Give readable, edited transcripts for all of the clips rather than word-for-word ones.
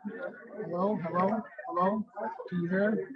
Hello, hello, hello. Can you hear?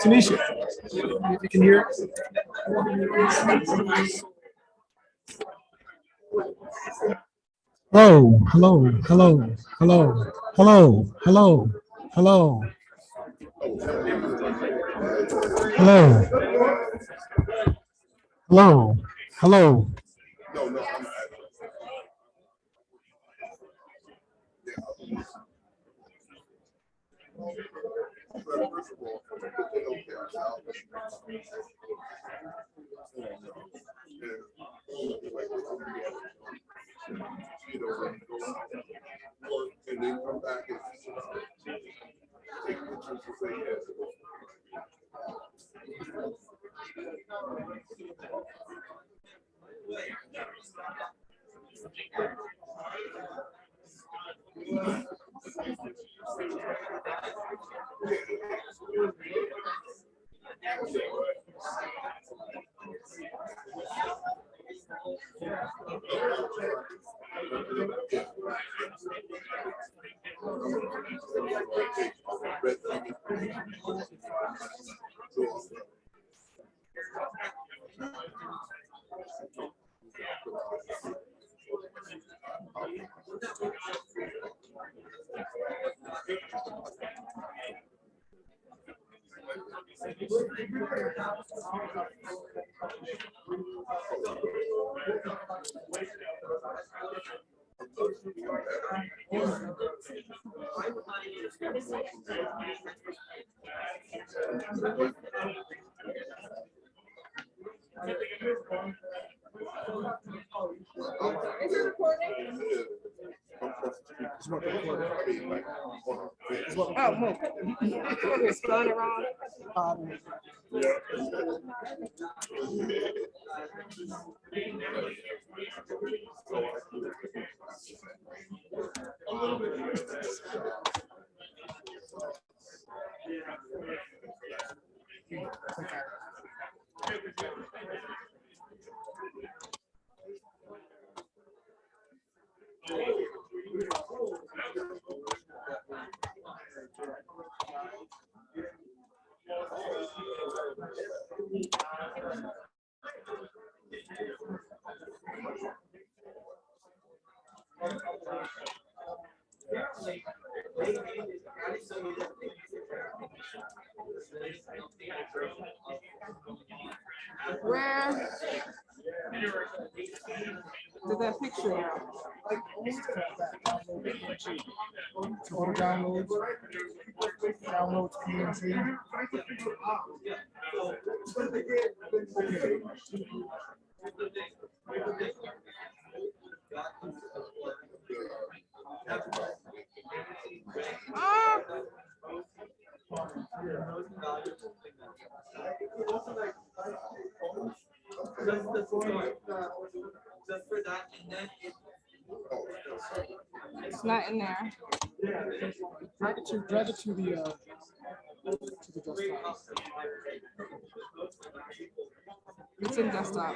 Tanisha, if you can hear. Hello, hello, hello, hello, hello, hello, hello, hello, hello, hello. And then come back and take pictures and say yes. Oh, move. You're spelling it wrong. Where did that picture go? Auto downloads, downloads PNG. It's not in there. Drag it to the desktop. It's in desktop.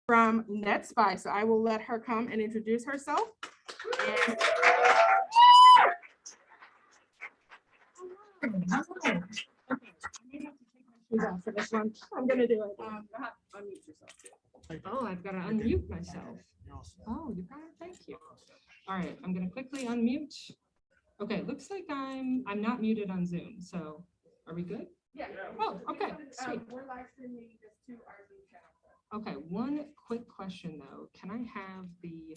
from NetSpi. So I will let her come and introduce herself. And for this one, I'm gonna do it. Unmute yourself. Oh, I've got to unmute myself. Oh, you got it. Thank you. All right, I'm gonna quickly unmute. Okay, looks like I'm not muted on Zoom. So are we good? Yeah. Oh, okay. Sweet. We're live streaming this to our Zoom channel. Okay, one quick question though. Can I have the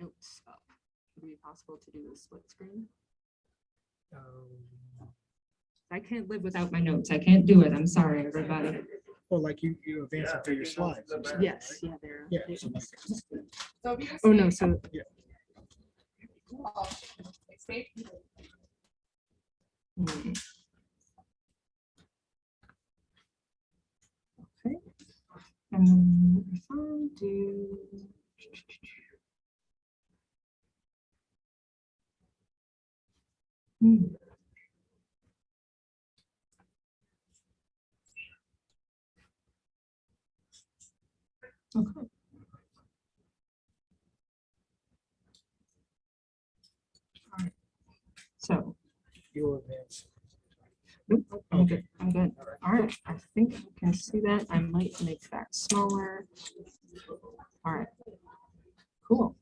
notes up? Would it be possible to do the split screen? I can't live without my notes. I can't do it. I'm sorry, everybody. Well, like you advance it through your slides. Yes, yeah, they're. Yeah. So like, Oh, no, so. Yeah. Hmm. Okay. And then if I do. Okay. All right. So. you advance. Nope, I'm good. I'm good. All right. I think I can see that. I might make that smaller. All right. Cool.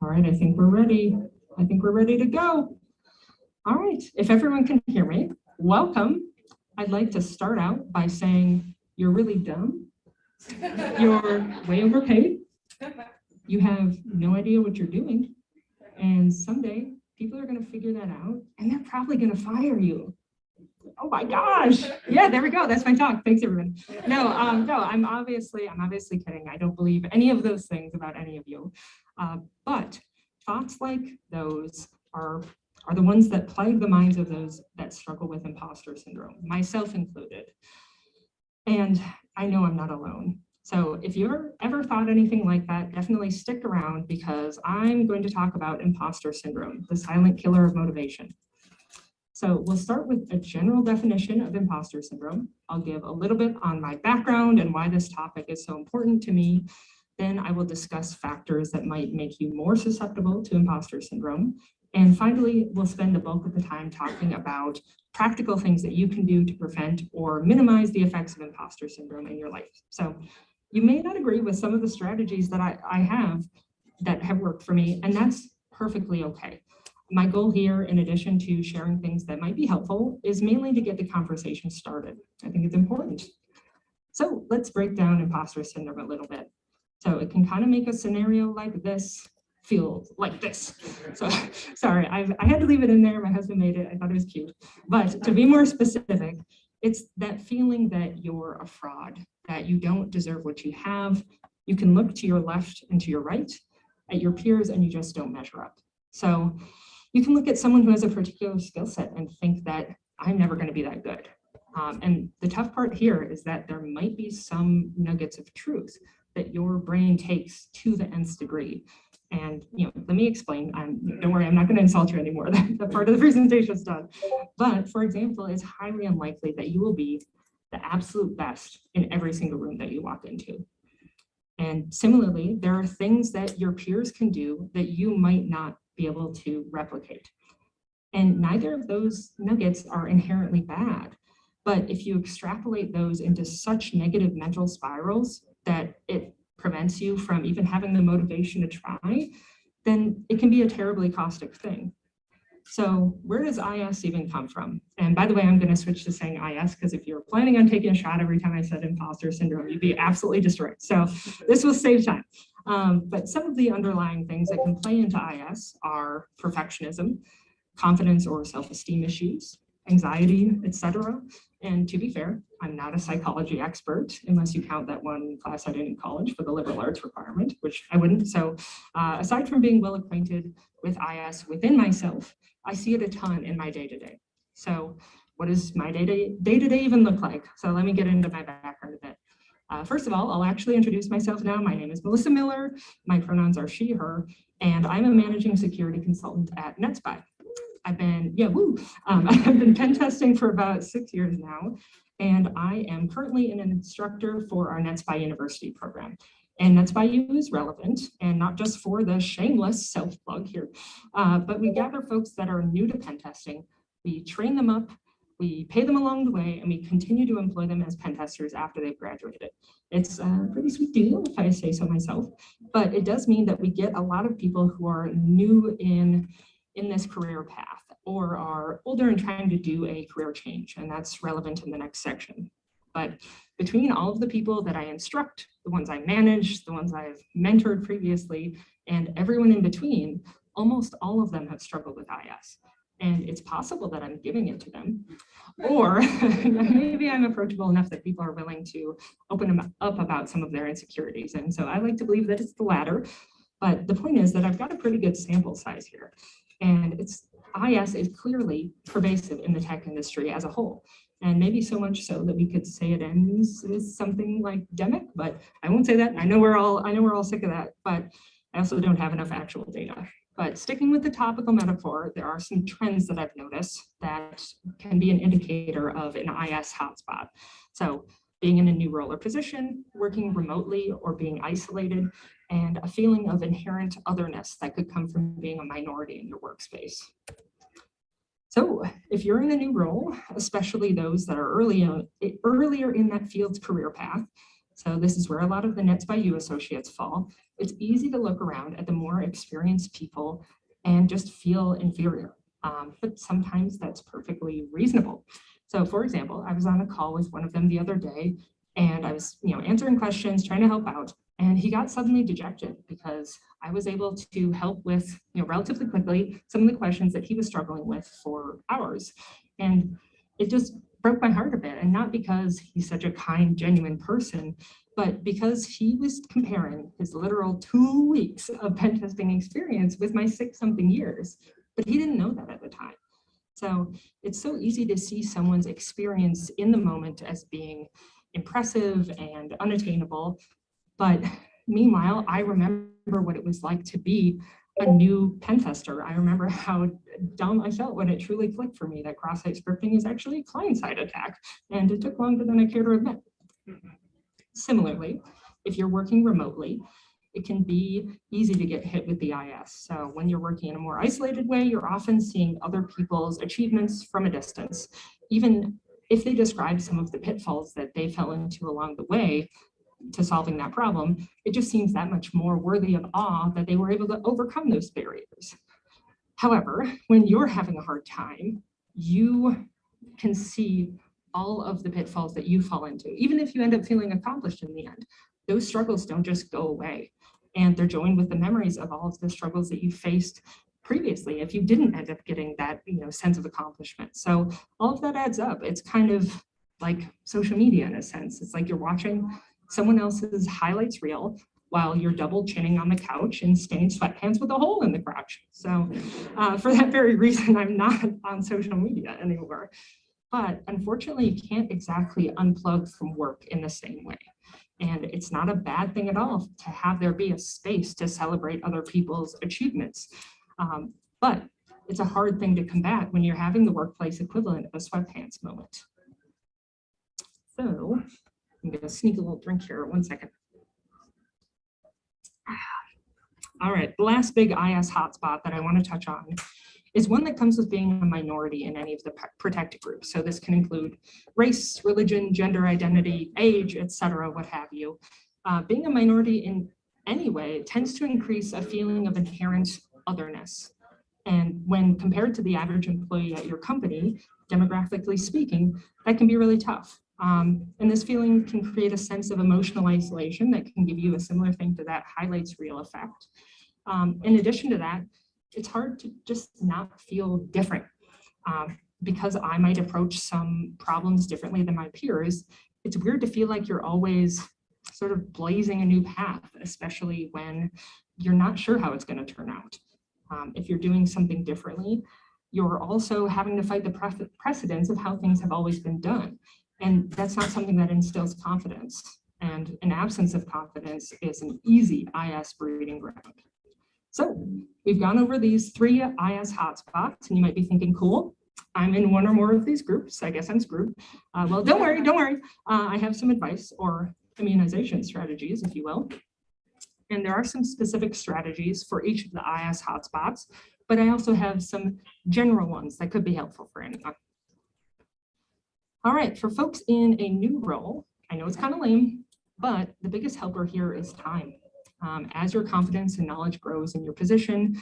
All right. I think we're ready. I think we're ready to go. All right. If everyone can hear me, welcome. I'd like to start out by saying you're really dumb. You're way overpaid. You have no idea what you're doing. And someday people are going to figure that out and they're probably going to fire you. Oh my gosh. Yeah, there we go. That's my talk. Thanks everyone. No, I'm obviously kidding. I don't believe any of those things about any of you. But thoughts like those are the ones that plague the minds of those that struggle with imposter syndrome, myself included. And I know I'm not alone. So if you ever thought anything like that, definitely stick around because I'm going to talk about imposter syndrome, the silent killer of motivation. So we'll start with a general definition of imposter syndrome. I'll give a little bit on my background and why this topic is so important to me. Then I will discuss factors that might make you more susceptible to imposter syndrome. And finally, we'll spend the bulk of the time talking about practical things that you can do to prevent or minimize the effects of imposter syndrome in your life. So you may not agree with some of the strategies that I have that have worked for me, and that's perfectly okay. My goal here, in addition to sharing things that might be helpful, is mainly to get the conversation started. I think it's important. So let's break down imposter syndrome a little bit. So it can kind of make a scenario like this feel like this. So sorry, I had to leave it in there. My husband made it. I thought it was cute. But to be more specific, it's that feeling that you're a fraud, that you don't deserve what you have. You can look to your left and to your right at your peers and you just don't measure up. So you can look at someone who has a particular skill set and think that I'm never going to be that good. And the tough part here is that there might be some nuggets of truth that your brain takes to the nth degree. And let me explain. Don't worry, I'm not going to insult you anymore. That part of the presentation is done. But for example, it's highly unlikely that you will be the absolute best in every single room that you walk into. And similarly, there are things that your peers can do that you might not be able to replicate. And neither of those nuggets are inherently bad. But if you extrapolate those into such negative mental spirals that it prevents you from even having the motivation to try, then it can be a terribly caustic thing. So where does IS even come from? And by the way, I'm going to switch to saying IS because if you're planning on taking a shot every time I said imposter syndrome, you'd be absolutely destroyed. So this will save time. But some of the underlying things that can play into IS are perfectionism, confidence or self-esteem issues, anxiety, etc. And to be fair, I'm not a psychology expert unless you count that one class I did in college for the liberal arts requirement, which I wouldn't. So aside from being well acquainted with IS within myself, I see it a ton in my day-to-day. So what does my day-to-day even look like? So let me get into my background a bit. First of all, I'll actually introduce myself now. My name is Melissa Miller. My pronouns are she, her, and I'm a managing security consultant at NetSpi. I've been, I've been pen testing for about 6 years now, and I am currently an instructor for our NetSpi University program. And NetSpi U is relevant, and not just for the shameless self-plug here, but we gather folks that are new to pen testing, we train them up, we pay them along the way, and we continue to employ them as pen testers after they've graduated. It's a pretty sweet deal, if I say so myself, but it does mean that we get a lot of people who are new in this career path or are older and trying to do a career change, and that's relevant in the next section. But between all of the people that I instruct, the ones I manage, the ones I've mentored previously, and everyone in between, almost all of them have struggled with IS. And it's possible that I'm giving it to them, or maybe I'm approachable enough that people are willing to open them up about some of their insecurities. And so I like to believe that it's the latter, but the point is that I've got a pretty good sample size here. And IS is clearly pervasive in the tech industry as a whole. And maybe so much so that we could say it ends with something like demic, but I won't say that. I know we're all sick of that, but I also don't have enough actual data. But sticking with the topical metaphor, there are some trends that I've noticed that can be an indicator of an IS hotspot. So being in a new role or position, working remotely or being isolated, and a feeling of inherent otherness that could come from being a minority in your workspace. So if you're in a new role, especially those that are earlier in that field's career path, so this is where a lot of the NetSpi U associates fall, it's easy to look around at the more experienced people and just feel inferior. But sometimes that's perfectly reasonable. So for example, I was on a call with one of them the other day, and I was answering questions, trying to help out, and he got suddenly dejected because I was able to help with relatively quickly some of the questions that he was struggling with for hours. And it just broke my heart a bit, and not because he's such a kind, genuine person, but because he was comparing his literal 2 weeks of pen testing experience with my 6-something years, but he didn't know that at the time. So it's so easy to see someone's experience in the moment as being impressive and unattainable, but meanwhile, I remember what it was like to be a new pen tester. I remember how dumb I felt when it truly clicked for me that cross-site scripting is actually a client-side attack, and it took longer than I care to admit. Similarly, if you're working remotely, it can be easy to get hit with the IS. So when you're working in a more isolated way, you're often seeing other people's achievements from a distance. Even if they describe some of the pitfalls that they fell into along the way to solving that problem, it just seems that much more worthy of awe that they were able to overcome those barriers. However, when you're having a hard time, you can see all of the pitfalls that you fall into. Even if you end up feeling accomplished in the end, those struggles don't just go away. And they're joined with the memories of all of the struggles that you faced previously if you didn't end up getting that sense of accomplishment. So all of that adds up. It's kind of like social media in a sense. It's like you're watching someone else's highlights reel while you're double chinning on the couch and staying sweatpants with a hole in the crotch. So for that very reason, I'm not on social media anymore. But unfortunately, you can't exactly unplug from work in the same way. And it's not a bad thing at all to have there be a space to celebrate other people's achievements. But it's a hard thing to combat when you're having the workplace equivalent of a sweatpants moment. So I'm going to sneak a little drink here. 1 second. All right, the last big IS hotspot that I want to touch on is one that comes with being a minority in any of the protected groups. So this can include race, religion, gender identity, age, etc., what have you. Being a minority in any way tends to increase a feeling of inherent otherness. And when compared to the average employee at your company, demographically speaking, that can be really tough. And this feeling can create a sense of emotional isolation that can give you a similar thing to that highlights reel effect. In addition to that, it's hard to just not feel different. Because I might approach some problems differently than my peers, it's weird to feel like you're always sort of blazing a new path, especially when you're not sure how it's going to turn out. If you're doing something differently, you're also having to fight the precedents of how things have always been done. And that's not something that instills confidence. And an absence of confidence is an easy IS breeding ground. So we've gone over these 3 IS hotspots, and you might be thinking, cool, I'm in one or more of these groups. I guess I'm screwed. Well, don't worry, don't worry. I have some advice or immunization strategies, if you will. And there are some specific strategies for each of the IS hotspots, but I also have some general ones that could be helpful for anyone. All right, for folks in a new role, I know it's kind of lame, but the biggest helper here is time. As your confidence and knowledge grows in your position,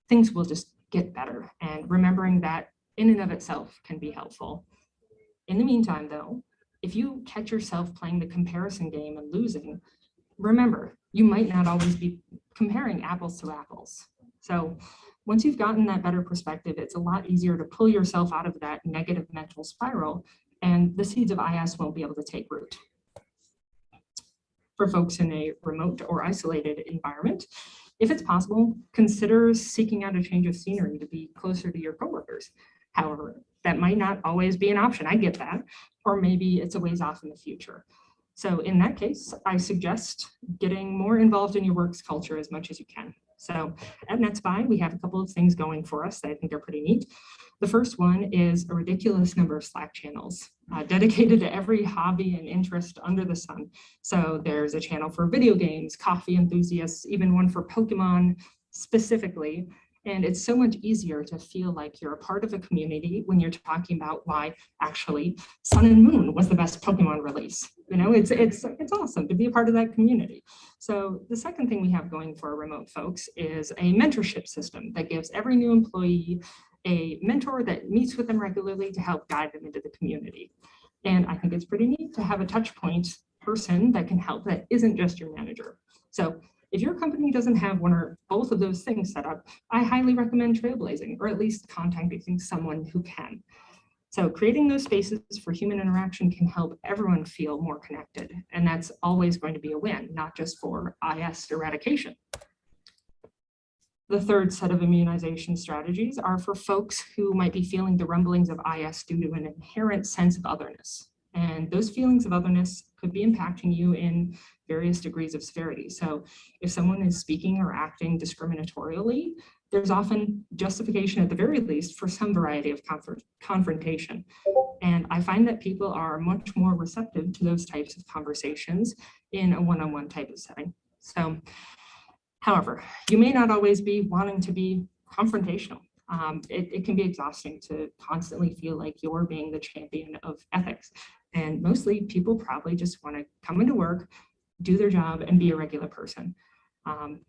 things will just get better. And remembering that in and of itself can be helpful. In the meantime, though, if you catch yourself playing the comparison game and losing, remember, you might not always be comparing apples to apples. So once you've gotten that better perspective, it's a lot easier to pull yourself out of that negative mental spiral, and the seeds of IS won't be able to take root. For folks in a remote or isolated environment, if it's possible, consider seeking out a change of scenery to be closer to your coworkers. However, that might not always be an option. I get that. Or maybe it's a ways off in the future. So in that case, I suggest getting more involved in your work's culture as much as you can. So at NetSpi, we have a couple of things going for us that I think are pretty neat. The first one is a ridiculous number of Slack channels dedicated to every hobby and interest under the sun. So there's a channel for video games, coffee enthusiasts, even one for Pokemon specifically. And it's so much easier to feel like you're a part of a community when you're talking about why actually Sun and Moon was the best Pokemon release. You know, it's awesome to be a part of that community. So the second thing we have going for remote folks is a mentorship system that gives every new employee a mentor that meets with them regularly to help guide them into the community. And I think it's pretty neat to have a touch point person that can help that isn't just your manager. So if your company doesn't have one or both of those things set up, I highly recommend trailblazing, or at least contacting someone who can. So creating those spaces for human interaction can help everyone feel more connected. And that's always going to be a win, not just for IS eradication. The third set of immunization strategies are for folks who might be feeling the rumblings of IS due to an inherent sense of otherness. And those feelings of otherness could be impacting you in various degrees of severity. So if someone is speaking or acting discriminatorily, there's often justification at the very least for some variety of confrontation. And I find that people are much more receptive to those types of conversations in a one-on-one type of setting. So, however, you may not always be wanting to be confrontational. It can be exhausting to constantly feel like you're being the champion of ethics. And mostly people probably just want to come into work, do their job, and be a regular person,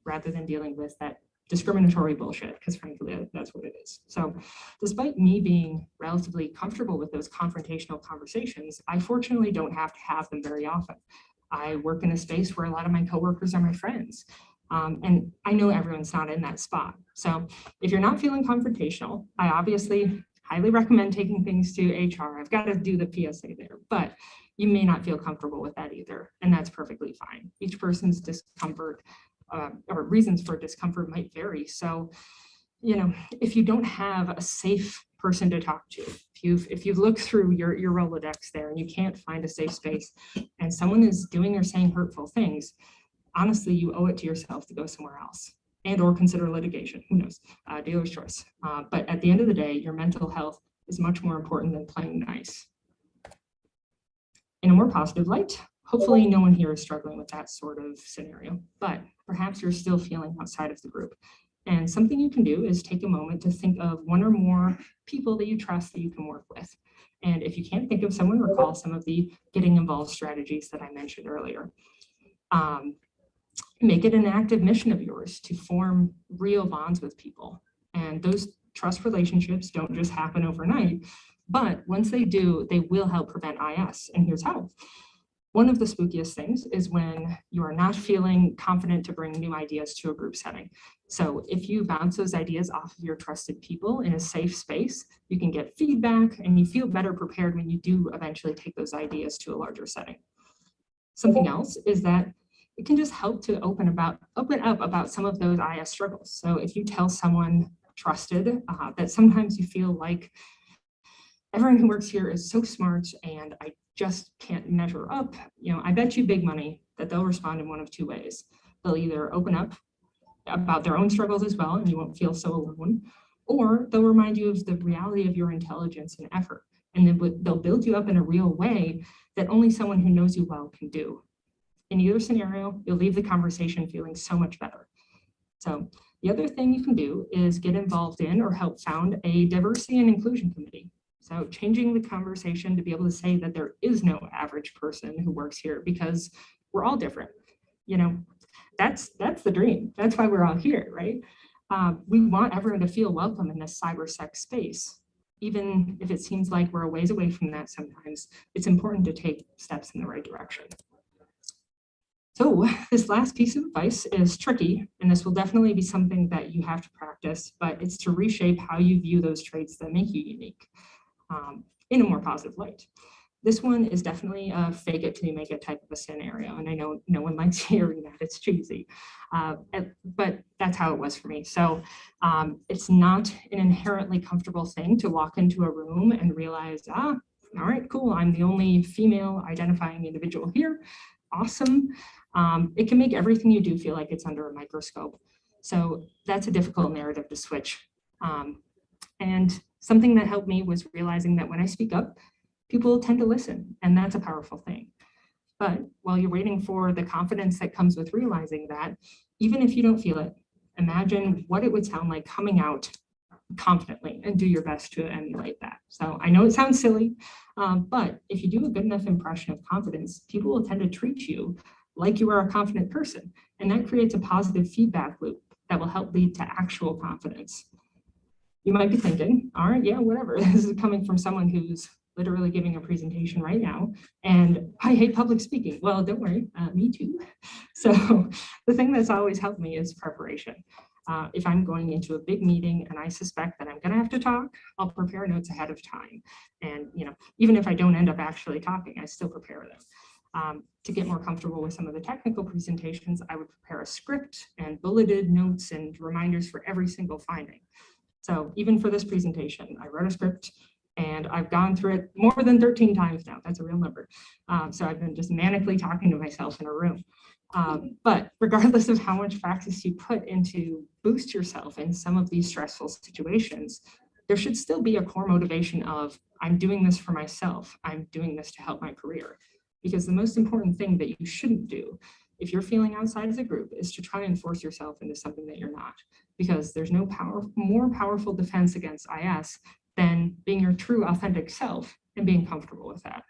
rather than dealing with that discriminatory bullshit, because frankly, that's what it is. So despite me being relatively comfortable with those confrontational conversations, I fortunately don't have to have them very often. I work in a space where a lot of my coworkers are my friends. And I know everyone's not in that spot. So if you're not feeling confrontational, I obviously highly recommend taking things to HR. I've got to do the PSA there, but you may not feel comfortable with that either. And that's perfectly fine. Each person's discomfort or reasons for discomfort might vary. So, you know, if you don't have a safe person to talk to, if you've looked through your Rolodex there and you can't find a safe space and someone is doing or saying hurtful things, honestly, you owe it to yourself to go somewhere else and or consider litigation. Who knows? Dealer's choice. But at the end of the day, your mental health is much more important than playing nice. In a more positive light, hopefully no one here is struggling with that sort of scenario, but perhaps you're still feeling outside of the group. And something you can do is take a moment to think of one or more people that you trust that you can work with. And if you can't think of someone, recall some of the getting involved strategies that I mentioned earlier. Make it an active mission of yours to form real bonds with people. And those trust relationships don't just happen overnight, but once they do, they will help prevent IS. And here's how. One of the spookiest things is when you are not feeling confident to bring new ideas to a group setting. So if you bounce those ideas off of your trusted people in a safe space, you can get feedback and you feel better prepared when you do eventually take those ideas to a larger setting. Something else is that it can just help to open up about some of those IS struggles. So if you tell someone trusted that sometimes you feel like everyone who works here is so smart and I just can't measure up, you know, I bet you big money that they'll respond in one of two ways. They'll either open up about their own struggles as well, and you won't feel so alone. Or they'll remind you of the reality of your intelligence and effort. And then they'll build you up in a real way that only someone who knows you well can do. In either scenario, you'll leave the conversation feeling so much better. So the other thing you can do is get involved in or help found a diversity and inclusion committee. So changing the conversation to be able to say that there is no average person who works here because we're all different. You know, that's the dream. That's why we're all here, right? We want everyone to feel welcome in this cybersec space. Even if it seems like we're a ways away from that sometimes, it's important to take steps in the right direction. So this last piece of advice is tricky, and this will definitely be something that you have to practice, but it's to reshape how you view those traits that make you unique in a more positive light. This one is definitely a fake it till you make it type of a scenario. And I know no one likes hearing that, it's cheesy, but that's how it was for me. So it's not an inherently comfortable thing to walk into a room and realize, all right, cool, I'm the only female identifying individual here. Awesome. It can make everything you do feel like it's under a microscope. So that's a difficult narrative to switch. And something that helped me was realizing that when I speak up, people tend to listen, and that's a powerful thing. But while you're waiting for the confidence that comes with realizing that, even if you don't feel it, imagine what it would sound like coming out confidently and do your best to emulate that. So I know it sounds silly, but if you do a good enough impression of confidence, people will tend to treat you like you are a confident person. And that creates a positive feedback loop that will help lead to actual confidence. You might be thinking, all right, yeah, whatever. This is coming from someone who's literally giving a presentation right now, and I hate public speaking. Well, don't worry, me too. So the thing that's always helped me is preparation. If I'm going into a big meeting and I suspect that I'm gonna have to talk, I'll prepare notes ahead of time. And even if I don't end up actually talking, I still prepare them. To get more comfortable with some of the technical presentations, I would prepare a script and bulleted notes and reminders for every single finding. So even for this presentation, I wrote a script and I've gone through it more than 13 times now. That's a real number. So I've been just manically talking to myself in a room. But regardless of how much practice you put into boost yourself in some of these stressful situations, there should still be a core motivation of, I'm doing this for myself. I'm doing this to help my career. Because the most important thing that you shouldn't do if you're feeling outside as a group is to try and force yourself into something that you're not. Because there's no more powerful defense against IS than being your true authentic self and being comfortable with that.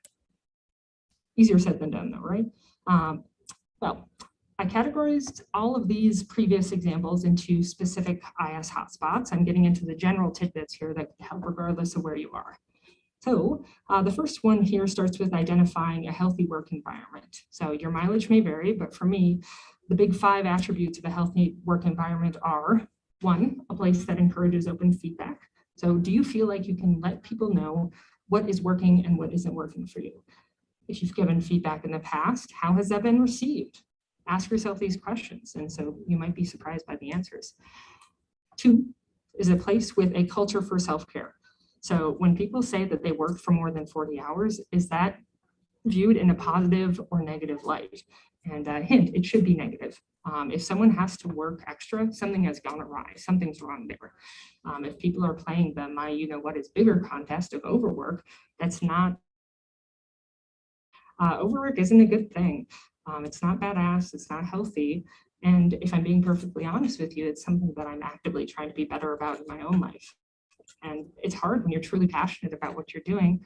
Easier said than done though, right? Well, I categorized all of these previous examples into specific IS hotspots. I'm getting into the general tidbits here that can help regardless of where you are. So the first one here starts with identifying a healthy work environment. So your mileage may vary, but for me, the big 5 attributes of a healthy work environment are: 1, a place that encourages open feedback. So do you feel like you can let people know what is working and what isn't working for you? If you've given feedback in the past, how has that been received? Ask yourself these questions, and so you might be surprised by the answers. 2 is a place with a culture for self-care. So when people say that they work for more than 40 hours, is that viewed in a positive or negative light? And hint, it should be negative. If someone has to work extra, something has gone awry, something's wrong there. If people are playing the my you-know-what is bigger contest of overwork, that's not, overwork isn't a good thing. It's not badass, it's not healthy. And if I'm being perfectly honest with you, it's something that I'm actively trying to be better about in my own life. And it's hard when you're truly passionate about what you're doing.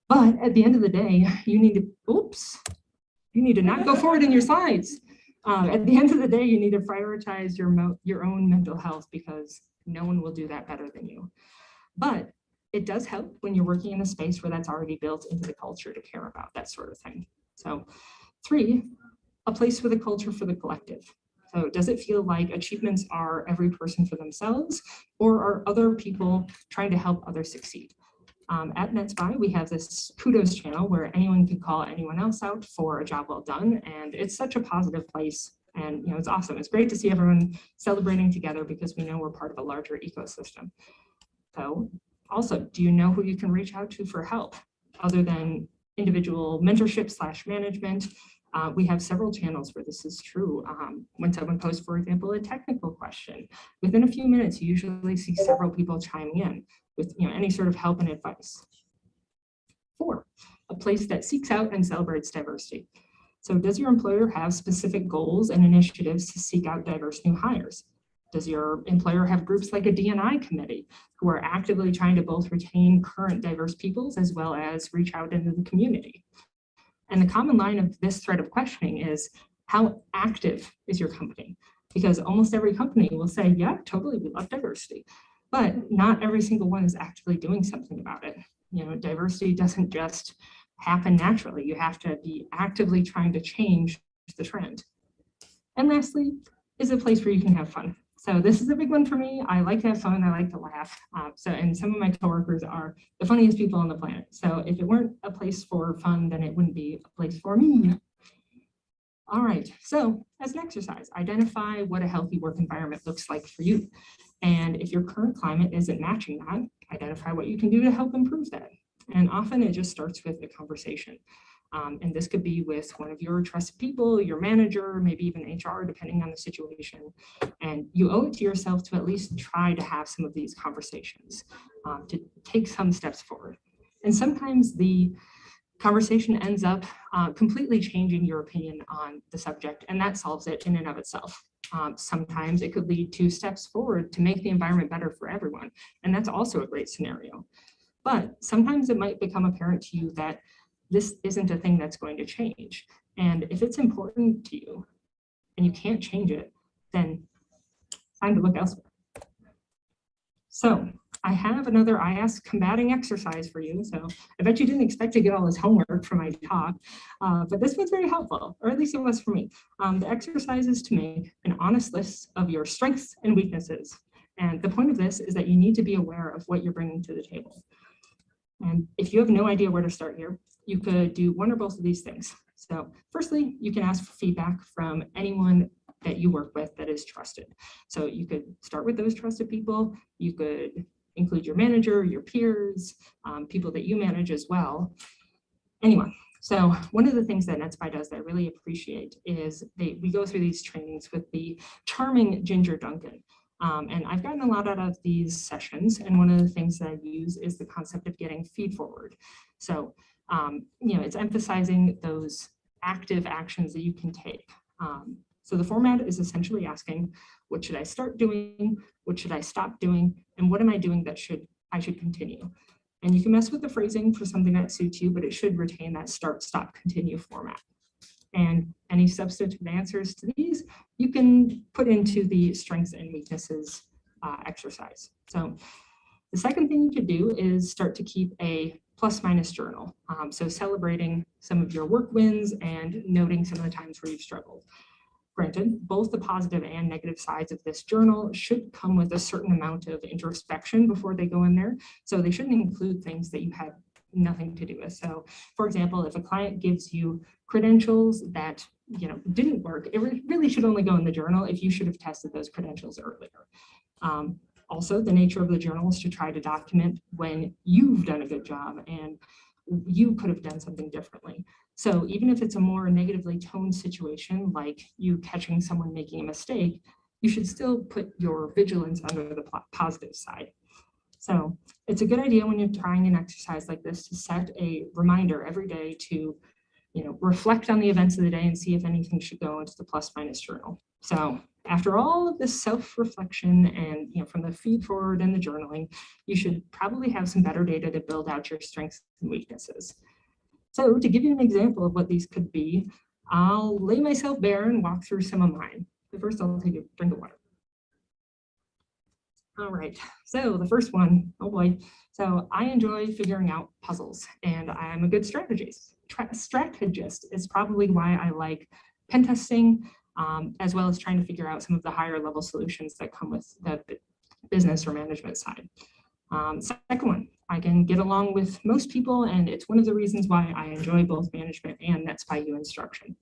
But at the end of the day, you need to not go forward in your slides. At the end of the day, you need to prioritize your own mental health, because no one will do that better than you. But it does help when you're working in a space where that's already built into the culture to care about that sort of thing. So 3, a place with a culture for the collective. So does it feel like achievements are every person for themselves, or are other people trying to help others succeed? At NetSpi, we have this kudos channel where anyone can call anyone else out for a job well done. And it's such a positive place. And it's awesome. It's great to see everyone celebrating together because we know we're part of a larger ecosystem. So also, do you know who you can reach out to for help other than individual mentorship / management? We have several channels where this is true. When someone posts, for example, a technical question, within a few minutes, you usually see several people chiming in with any sort of help and advice. 4, a place that seeks out and celebrates diversity. So does your employer have specific goals and initiatives to seek out diverse new hires? Does your employer have groups like a D&I committee who are actively trying to both retain current diverse peoples as well as reach out into the community? And the common line of this thread of questioning is, how active is your company? Because almost every company will say, yeah, totally, we love diversity, but not every single one is actively doing something about it. Diversity doesn't just happen naturally. You have to be actively trying to change the trend. And lastly, is a place where you can have fun. So this is a big one for me. I like to have fun. I like to laugh. And some of my coworkers are the funniest people on the planet. So if it weren't a place for fun, then it wouldn't be a place for me. All right. So as an exercise, identify what a healthy work environment looks like for you. And if your current climate isn't matching that, identify what you can do to help improve that. And often it just starts with a conversation. And this could be with one of your trusted people, your manager, maybe even HR, depending on the situation. And you owe it to yourself to at least try to have some of these conversations, to take some steps forward. And sometimes the conversation ends up completely changing your opinion on the subject, and that solves it in and of itself. Sometimes it could lead to steps forward to make the environment better for everyone. And that's also a great scenario. But sometimes it might become apparent to you that this isn't a thing that's going to change. And if it's important to you and you can't change it, then time to look elsewhere. So I have another I Ask combating exercise for you. So I bet you didn't expect to get all this homework from my talk, but this was very helpful, or at least it was for me. The exercise is to make an honest list of your strengths and weaknesses. And the point of this is that you need to be aware of what you're bringing to the table. And if you have no idea where to start here, you could do one or both of these things. So firstly, you can ask for feedback from anyone that you work with that is trusted. So you could start with those trusted people. You could include your manager, your peers, people that you manage as well. Anyone. So one of the things that NetSpi does that I really appreciate is we go through these trainings with the charming Ginger Duncan. And I've gotten a lot out of these sessions. And one of the things that I use is the concept of getting feed forward. So, it's emphasizing those active actions that you can take. So the format is essentially asking, what should I start doing? What should I stop doing? And what am I doing that I should continue? And you can mess with the phrasing for something that suits you, but it should retain that start, stop, continue format. And any substantive answers to these, you can put into the strengths and weaknesses exercise. So the second thing you could do is start to keep a plus minus journal. So celebrating some of your work wins and noting some of the times where you've struggled. Granted, both the positive and negative sides of this journal should come with a certain amount of introspection before they go in there. So they shouldn't include things that you had nothing to do with. So for example, if a client gives you credentials that didn't work, it really should only go in the journal if you should have tested those credentials earlier. Also, the nature of the journal is to try to document when you've done a good job and you could have done something differently. So even if it's a more negatively toned situation, like you catching someone making a mistake, you should still put your vigilance under the positive side. So it's a good idea when you're trying an exercise like this to set a reminder every day to, reflect on the events of the day and see if anything should go into the plus minus journal. So after all of this self-reflection and, from the feed forward and the journaling, you should probably have some better data to build out your strengths and weaknesses. So to give you an example of what these could be, I'll lay myself bare and walk through some of mine. But first, I'll take a drink of water. All right, so the first one, oh boy. So I enjoy figuring out puzzles and I'm a good strategist. Is probably why I like pen testing, as well as trying to figure out some of the higher level solutions that come with the business or management side. Second one, I can get along with most people, and it's one of the reasons why I enjoy both management and NetSpi U instruction.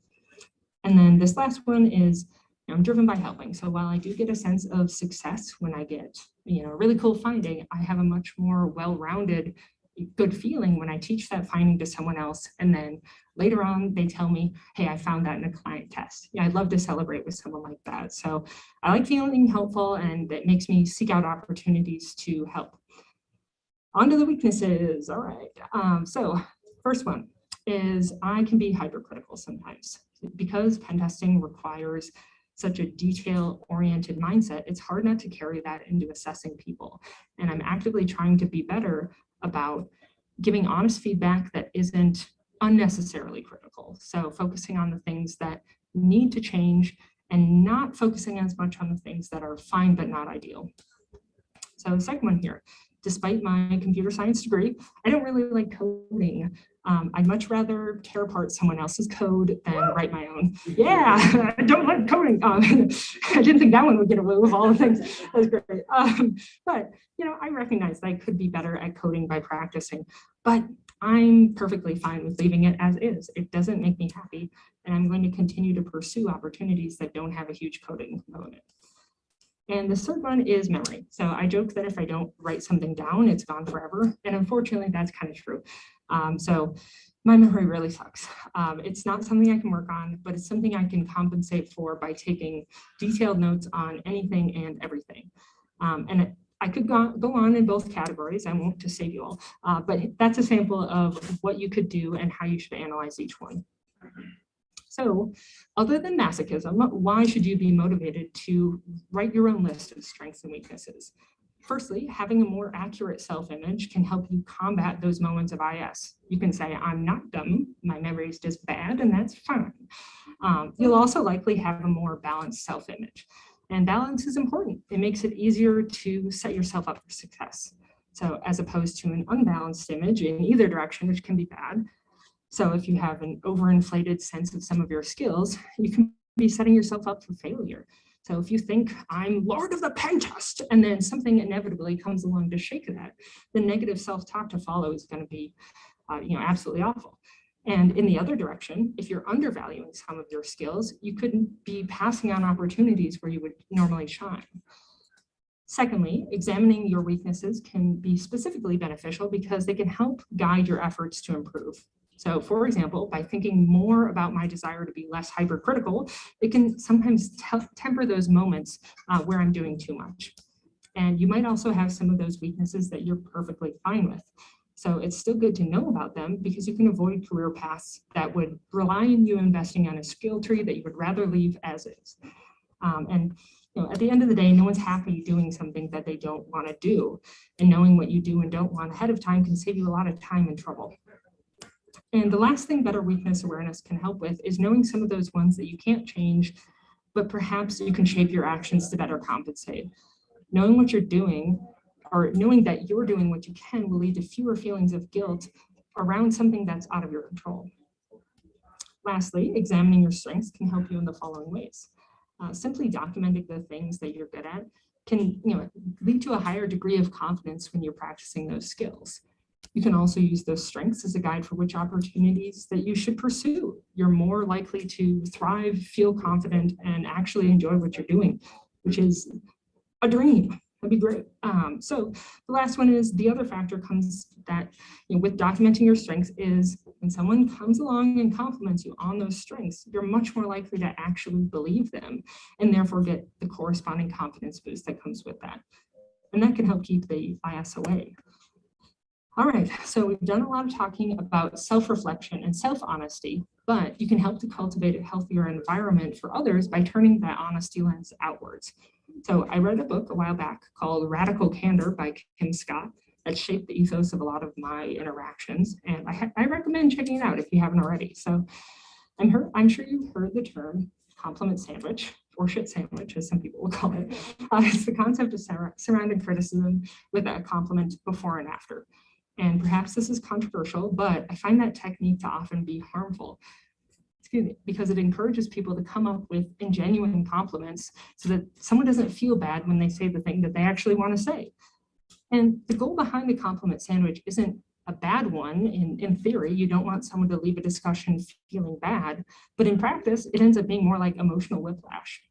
And then this last one is I'm driven by helping. So while I do get a sense of success when I get a really cool finding, I have a much more well-rounded good feeling when I teach that finding to someone else, and then later on they tell me, hey, I found that in a client test. Yeah, I'd love to celebrate with someone like that. So I like feeling helpful, and it makes me seek out opportunities to help. On to the weaknesses. All right. So first one is I can be hypercritical sometimes. Because pen testing requires such a detail-oriented mindset, it's hard not to carry that into assessing people. And I'm actively trying to be better about giving honest feedback that isn't unnecessarily critical. So focusing on the things that need to change and not focusing as much on the things that are fine but not ideal. So the second one here, despite my computer science degree, I don't really like coding. I'd much rather tear apart someone else's code than write my own. Yeah, I don't like coding. I didn't think that one would get away with all the things. That's great. But I recognize that I could be better at coding by practicing, but I'm perfectly fine with leaving it as is. It doesn't make me happy, and I'm going to continue to pursue opportunities that don't have a huge coding component. And the third one is memory. So I joke that if I don't write something down, it's gone forever. And unfortunately, that's kind of true. So my memory really sucks. It's not something I can work on, but it's something I can compensate for by taking detailed notes on anything and everything. And I could go on in both categories. I won't to save you all, but that's a sample of what you could do and how you should analyze each one. So other than masochism, why should you be motivated to write your own list of strengths and weaknesses? Firstly, having a more accurate self-image can help you combat those moments of IS. You can say, I'm not dumb, my memory is just bad, and that's fine. You'll also likely have a more balanced self-image. And balance is important. It makes it easier to set yourself up for success. So as opposed to an unbalanced image in either direction, which can be bad. So if you have an overinflated sense of some of your skills, you can be setting yourself up for failure. So if you think I'm Lord of the pen test, and then something inevitably comes along to shake that, the negative self-talk to follow is going to be, absolutely awful. And in the other direction, if you're undervaluing some of your skills, you couldn't be passing on opportunities where you would normally shine. Secondly, examining your weaknesses can be specifically beneficial because they can help guide your efforts to improve. So for example, by thinking more about my desire to be less hypercritical, it can sometimes temper those moments where I'm doing too much. And you might also have some of those weaknesses that you're perfectly fine with. So it's still good to know about them because you can avoid career paths that would rely on you investing on a skill tree that you would rather leave as is. At the end of the day, no one's happy doing something that they don't want to do. And knowing what you do and don't want ahead of time can save you a lot of time and trouble. And the last thing better weakness awareness can help with is knowing some of those ones that you can't change, but perhaps you can shape your actions to better compensate. Knowing what you're doing, or knowing that you're doing what you can, will lead to fewer feelings of guilt around something that's out of your control. Lastly, examining your strengths can help you in the following ways. Simply documenting the things that you're good at can lead to a higher degree of confidence when you're practicing those skills. You can also use those strengths as a guide for which opportunities that you should pursue. You're more likely to thrive, feel confident, and actually enjoy what you're doing, which is a dream. That'd be great. So the last one is the other factor comes that with documenting your strengths is when someone comes along and compliments you on those strengths, you're much more likely to actually believe them and therefore get the corresponding confidence boost that comes with that. And that can help keep the bias away. All right, so we've done a lot of talking about self-reflection and self-honesty, but you can help to cultivate a healthier environment for others by turning that honesty lens outwards. So I read a book a while back called Radical Candor by Kim Scott that shaped the ethos of a lot of my interactions, and I recommend checking it out if you haven't already. So I'm sure you've heard the term compliment sandwich, or shit sandwich, as some people will call it. It's the concept of surrounding criticism with a compliment before and after. And perhaps this is controversial, but I find that technique to often be harmful. Because it encourages people to come up with ingenuine compliments so that someone doesn't feel bad when they say the thing that they actually want to say. And the goal behind the compliment sandwich isn't a bad one. In theory, you don't want someone to leave a discussion feeling bad, but in practice, it ends up being more like emotional whiplash.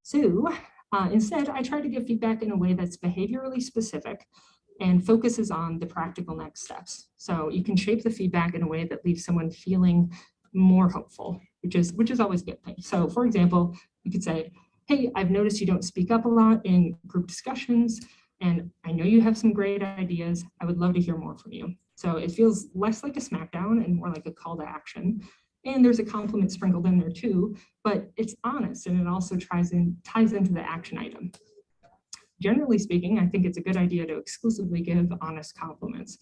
So instead, I try to give feedback in a way that's behaviorally specific and focuses on the practical next steps. So you can shape the feedback in a way that leaves someone feeling more hopeful, which is always a good thing. So for example, you could say, hey, I've noticed you don't speak up a lot in group discussions, and I know you have some great ideas. I would love to hear more from you. So it feels less like a smackdown and more like a call to action. And there's a compliment sprinkled in there too, but it's honest and it also ties into the action item. Generally speaking, I think it's a good idea to exclusively give honest compliments.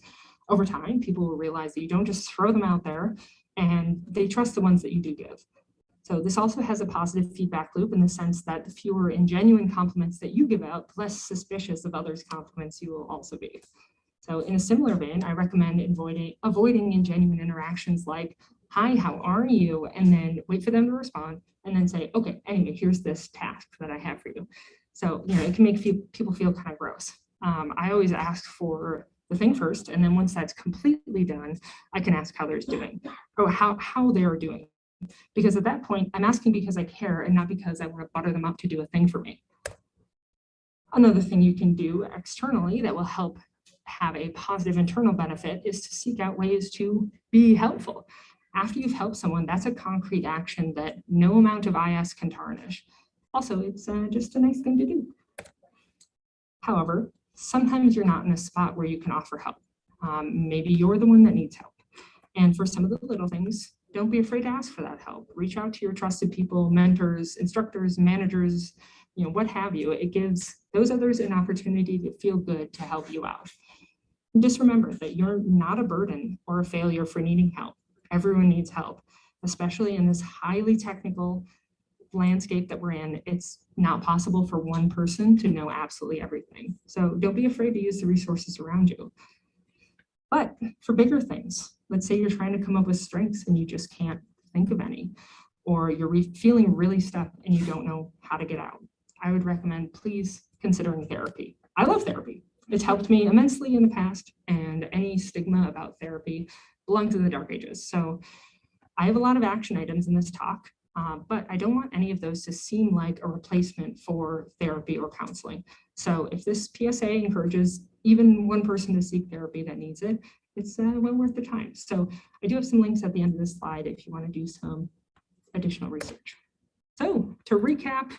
Over time, people will realize that you don't just throw them out there, and they trust the ones that you do give. So this also has a positive feedback loop in the sense that the fewer and genuine compliments that you give out, the less suspicious of others' compliments you will also be. So in a similar vein, I recommend avoiding ingenuine interactions like, hi, how are you? And then wait for them to respond and then say, okay, anyway, here's this task that I have for you. So, it can make people feel kind of gross. I always ask for the thing first, and then once that's completely done, I can ask how they're doing or how they're doing. Because at that point, I'm asking because I care and not because I want to butter them up to do a thing for me. Another thing you can do externally that will help have a positive internal benefit is to seek out ways to be helpful. After you've helped someone, that's a concrete action that no amount of IS can tarnish. Also, it's just a nice thing to do. However, sometimes you're not in a spot where you can offer help. Maybe you're the one that needs help. And for some of the little things, don't be afraid to ask for that help. Reach out to your trusted people, mentors, instructors, managers, what have you. It gives those others an opportunity to feel good to help you out. And just remember that you're not a burden or a failure for needing help. Everyone needs help, especially in this highly technical landscape that we're in. It's not possible for one person to know absolutely everything. So don't be afraid to use the resources around you. But for bigger things, let's say you're trying to come up with strengths and you just can't think of any, or you're feeling really stuck and you don't know how to get out. I would recommend please considering therapy. I love therapy. It's helped me immensely in the past, and any stigma about therapy belongs in the dark ages. So I have a lot of action items in this talk, but I don't want any of those to seem like a replacement for therapy or counseling. So if this PSA encourages even one person to seek therapy that needs it, it's well worth the time. So I do have some links at the end of this slide if you want to do some additional research. So to recap,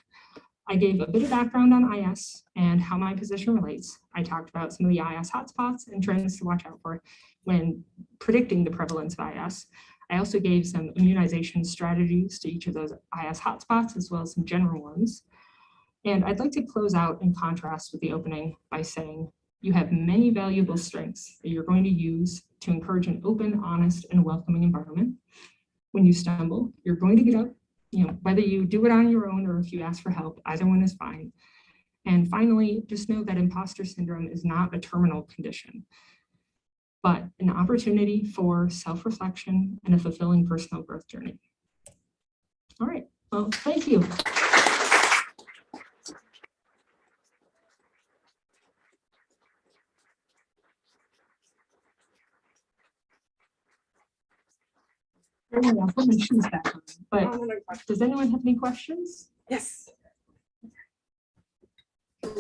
I gave a bit of background on IS and how my position relates. I talked about some of the IS hotspots and trends to watch out for when predicting the prevalence of IS. I also gave some immunization strategies to each of those IS hotspots, as well as some general ones. And I'd like to close out in contrast with the opening by saying, you have many valuable strengths that you're going to use to encourage an open, honest, and welcoming environment. When you stumble, you're going to get up, whether you do it on your own or if you ask for help, either one is fine. And finally, just know that imposter syndrome is not a terminal condition, but an opportunity for self-reflection and a fulfilling personal growth journey. All right, well, thank you. I'll put my shoes back on, but does anyone have any questions? Yes.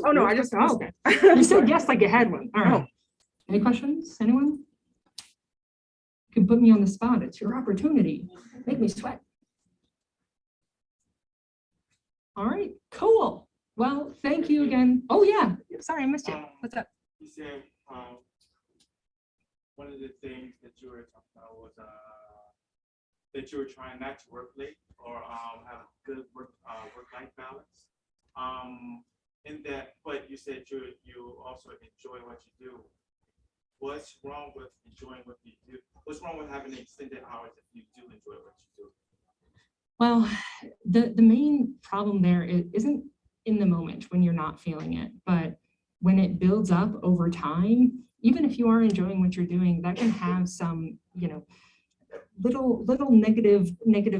Oh, no, I just, Oh, okay. You said yes like you had one. All right. Any questions? Anyone? You can put me on the spot. It's your opportunity. Make me sweat. All right, cool. Well, thank you again. Oh, yeah. Sorry, I missed you. What's up? You said one of the things that you were talking about was that you were trying not to work late or have a good work-life balance. In that, but you said you also enjoy what you do. What's wrong with enjoying what you do? What's wrong with having extended hours if you do enjoy what you do? Well, the main problem there isn't in the moment when you're not feeling it, but when it builds up over time, even if you are enjoying what you're doing, that can have some, little negative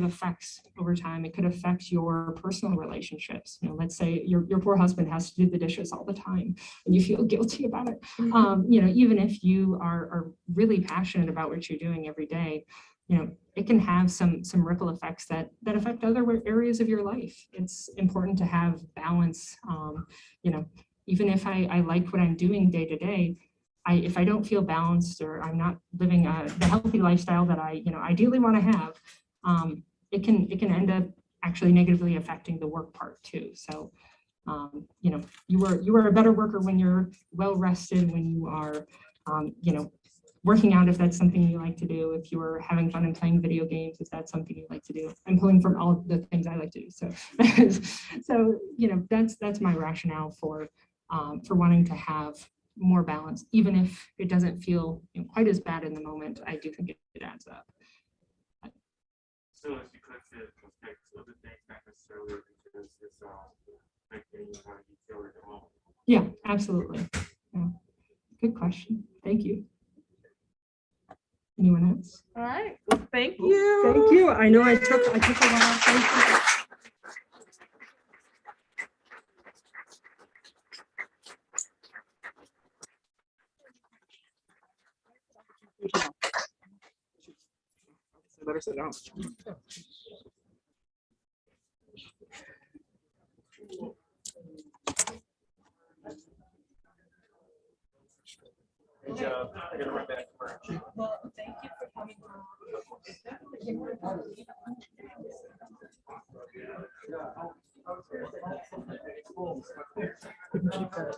effects over time. It could affect your personal relationships. Let's say your poor husband has to do the dishes all the time and you feel guilty about it. Even if you are really passionate about what you're doing every day, it can have some ripple effects that affect other areas of your life. It's important to have balance. Even if I like what I'm doing day to day, if I don't feel balanced or I'm not living the healthy lifestyle that I, ideally want to have, it can end up actually negatively affecting the work part too. So, you are a better worker when you're well rested, when you are, working out if that's something you like to do, if you're having fun and playing video games, if that's something you like to do. I'm pulling from all the things I like to do. So, that's my rationale for wanting to have more balance, even if it doesn't feel quite as bad in the moment. I do think it adds up. So it's because it affects other things, not necessarily because it's affecting how you feel at the moment. Yeah, absolutely. Yeah. Good question. Thank you. Anyone else? All right. Well, thank you. Thank you. I know I took a while. Thank you. Better sit down. Good job. I'm gonna run back first. Well, thank you for coming. We can keep that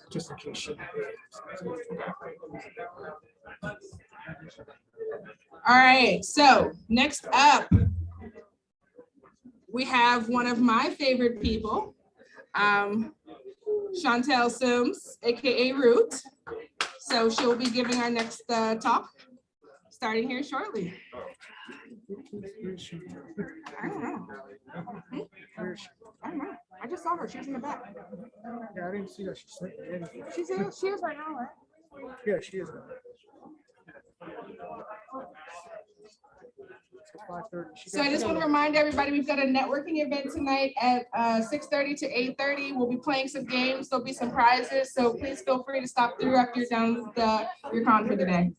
just in case she. All right, so next up, we have one of my favorite people, Chantel Sims, AKA Root. So she'll be giving our next talk, starting here shortly. I don't know. I don't know. I just saw her. She was in the back. Yeah, I didn't see that. She is right now, right? Yeah, she is. So I just want to remind everybody, we've got a networking event tonight at 6:30 to 8:30. We'll be playing some games. There'll be some prizes. So please feel free to stop through after you're done with your con for the day.